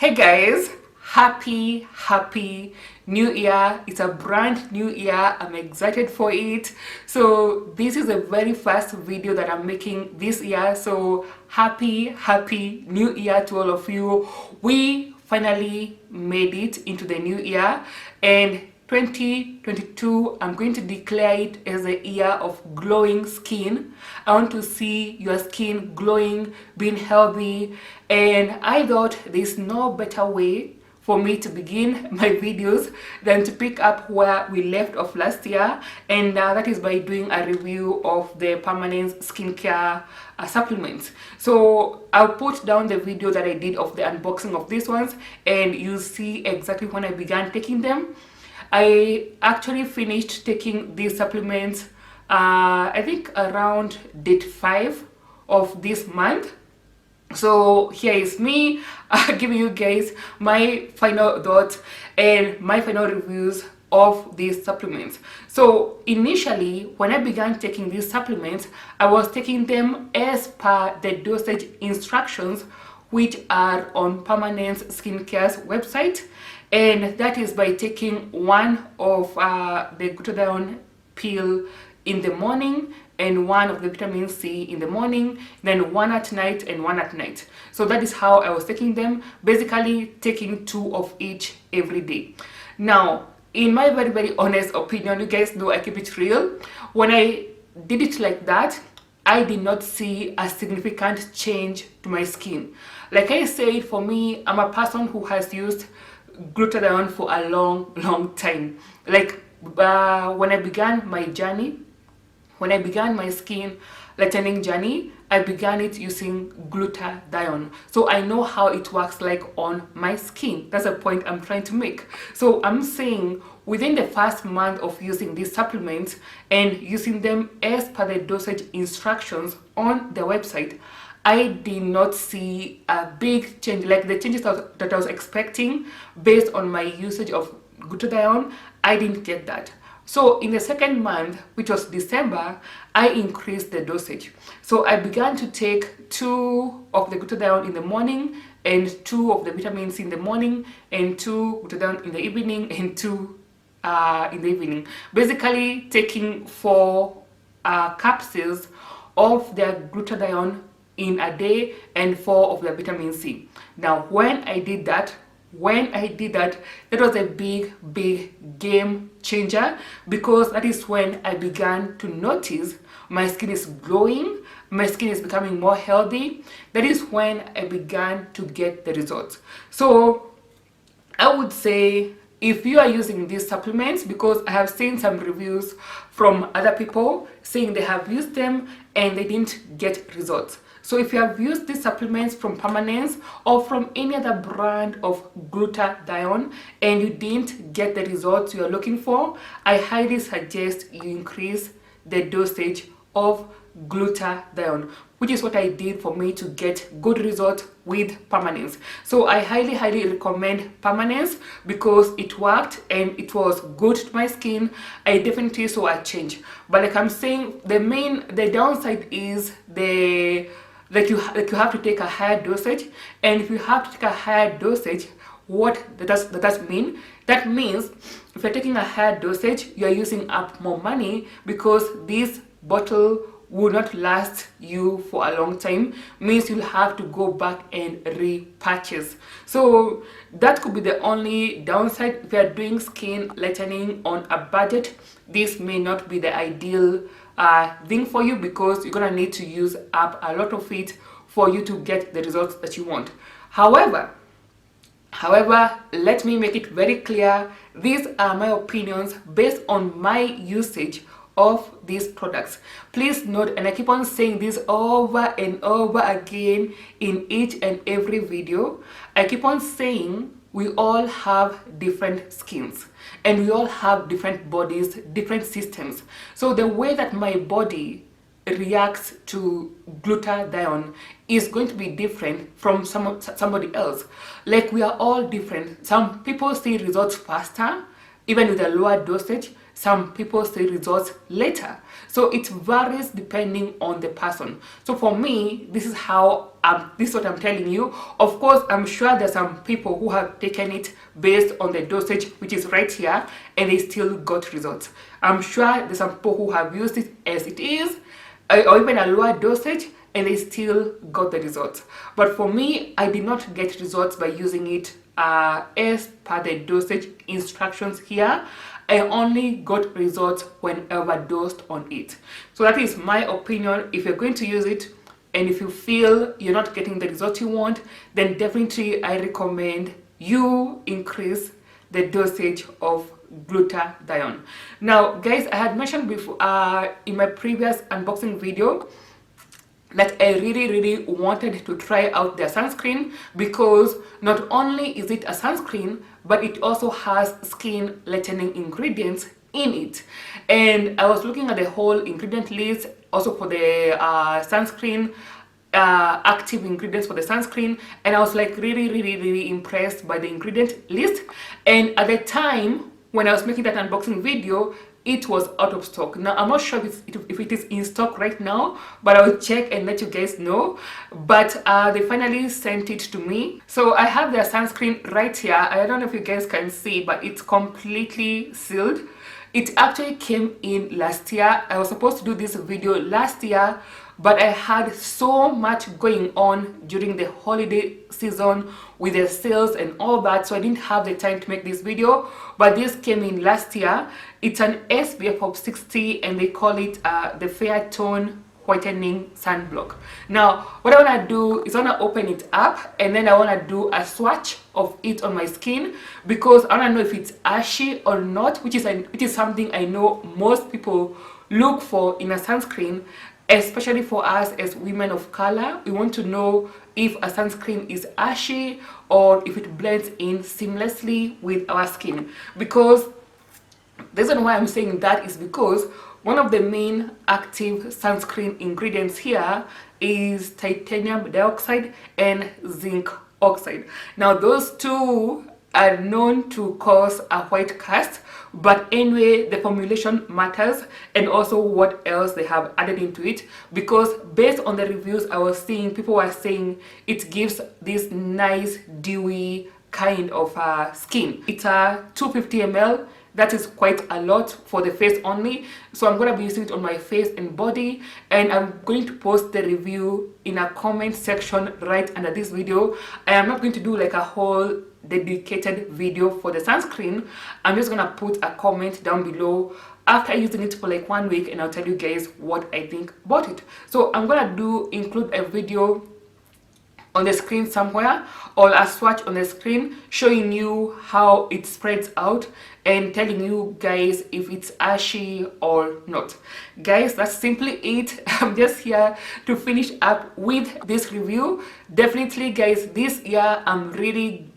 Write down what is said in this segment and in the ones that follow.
Hey guys, happy new year. It's a brand new year. I'm excited for it. So this is the very first video that I'm making this year. So happy new year to all of you. We finally made it into the new year, and 2022, I'm going to declare it as a year of glowing skin. I want to see your skin glowing, being healthy, and I thought there's no better way for me to begin my videos than to pick up where we left off last year, and that is by doing a review of the Permanence skincare supplements. So I'll put down the video that I did of the unboxing of these ones, and you'll see exactly when I began taking them. I actually finished taking these supplements I think around date 5 of this month. So here is me giving you guys my final thoughts and my final reviews of these supplements. So initially, when I began taking these supplements, I was taking them as per the dosage instructions, which are on Permanence Skincare's website, and that is by taking one of the glutathione pill in the morning and one of the vitamin C in the morning, then one at night and one at night. So that is how I was taking them, basically taking 2 of each every day. Now, in my very honest opinion, you guys know I keep it real. When I did it like that, I did not see a significant change to my skin. Like I said, for me, I'm a person who has used glutathione for a long time. Like when I began my journey, when I began my skin lightening journey, I began it using glutathione. So I know how it works like on my skin. That's a point I'm trying to make. So I'm saying within the first month of using these supplements and using them as per the dosage instructions on the website, I did not see a big change, like the changes that I was expecting based on my usage of glutathione. I didn't get that. So in the second month, which was December, I increased the dosage. So I began to take 2 of the glutathione in the morning and 2 of the vitamin C in the morning and 2 glutathione in the evening and 2 in the evening. Basically taking 4 capsules of the glutathione in a day and 4 of the vitamin C. Now when I did that, it was a big game changer, because that is when I began to notice my skin is glowing, my skin is becoming more healthy. That is when I began to get the results. So I would say, if you are using these supplements, because I have seen some reviews from other people saying they have used them and they didn't get results. So if you have used these supplements from Permanence or from any other brand of glutathione and you didn't get the results you are looking for, I highly suggest you increase the dosage of glutathione, which is what I did for me to get good results with Permanence. So I highly recommend Permanence because it worked and it was good to my skin. I definitely saw a change. But like I'm saying, the downside is you have to take a higher dosage, and if you have to take a higher dosage, what does that mean? That means if you're taking a higher dosage, you're using up more money, because this bottle will not last you for a long time, means you'll have to go back and repurchase. So that could be the only downside. If you're doing skin lightening on a budget, this may not be the ideal thing for you, because you're gonna need to use up a lot of it for you to get the results that you want. However, let me make it very clear, these are my opinions based on my usage of these products. Please note, and I keep on saying this over and over again in each and every video, I keep on saying we all have different skins and we all have different bodies, different systems. So the way that my body reacts to glutathione is going to be different from somebody else. Like, we are all different. Some people see results faster even with a lower dosage some people see results later. So it varies depending on the person. So for me, this is how this is what I'm telling you. Of course, I'm sure there's some people who have taken it based on the dosage, which is right here, and they still got results. I'm sure there's some people who have used it as it is, or even a lower dosage, and they still got the results. But for me, I did not get results by using it as per the dosage instructions here. I only got results whenever dosed on it. So that is my opinion. If you're going to use it and if you feel you're not getting the results you want, then definitely I recommend you increase the dosage of glutathione. Now guys, I had mentioned before in my previous unboxing video that I really wanted to try out their sunscreen, because not only is it a sunscreen, but it also has skin lightening ingredients in it. And I was looking at the whole ingredient list also for the sunscreen, active ingredients for the sunscreen, and I was like really impressed by the ingredient list. And at the time when I was making that unboxing video, it was out of stock. Now I'm not sure if it is in stock right now, but I will check and let you guys know. But they finally sent it to me, so I have their sunscreen right here. I don't know if you guys can see, but it's completely sealed. It actually came in last year. I was supposed to do this video last year, but I had so much going on during the holiday season with the sales and all that, so I didn't have the time to make this video. But this came in last year. It's an SPF of 60, and they call it the Fair Tone Whitening Sunblock. Now what I want to do is I want to open it up, and then I want to do a swatch of it on my skin, because I want to know if it's ashy or not, which is something I know most people look for in a sunscreen, especially for us as women of color. We want to know if a sunscreen is ashy or if it blends in seamlessly with our skin. Because the reason why I'm saying that is because one of the main active sunscreen ingredients here is titanium dioxide and zinc oxide. Now those two are known to cause a white cast, but anyway, the formulation matters, and also what else they have added into it, because based on the reviews I was seeing, people were saying it gives this nice dewy kind of skin. It's a 250 ml. That is quite a lot for the face only, so I'm going to be using it on my face and body, and I'm going to post the review in a comment section right under this video. I am not going to do like a whole dedicated video for the sunscreen. I'm just gonna put a comment down below after using it for like 1 week, and I'll tell you guys what I think about it. So I'm gonna include a video on the screen somewhere, or a swatch on the screen showing you how it spreads out and telling you guys if it's ashy or not. Guys, that's simply it. I'm just here to finish up with this review. Definitely guys, this year I'm really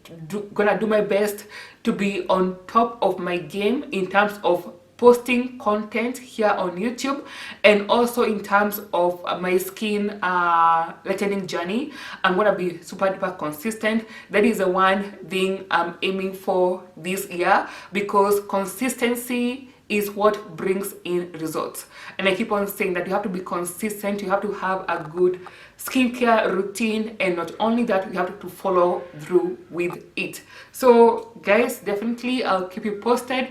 gonna do my best to be on top of my game in terms of posting content here on YouTube, and also in terms of my skin lightening journey. I'm gonna be super duper consistent. That is the one thing I'm aiming for this year, because consistency is what brings in results. And I keep on saying that you have to be consistent, you have to have a good skincare routine, and not only that, you have to follow through with it. So guys, definitely I'll keep you posted.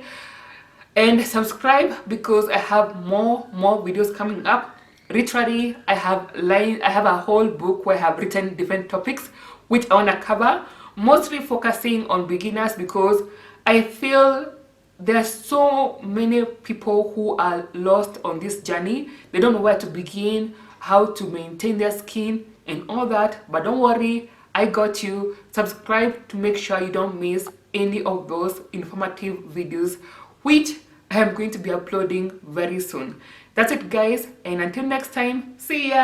And subscribe, because I have more videos coming up. Literally, I have a whole book where I have written different topics which I want to cover, mostly focusing on beginners, because I feel there are so many people who are lost on this journey. They don't know where to begin, how to maintain their skin and all that. But don't worry, I got you. Subscribe to make sure you don't miss any of those informative videos, which I am going to be uploading very soon. That's it guys, and until next time, see ya.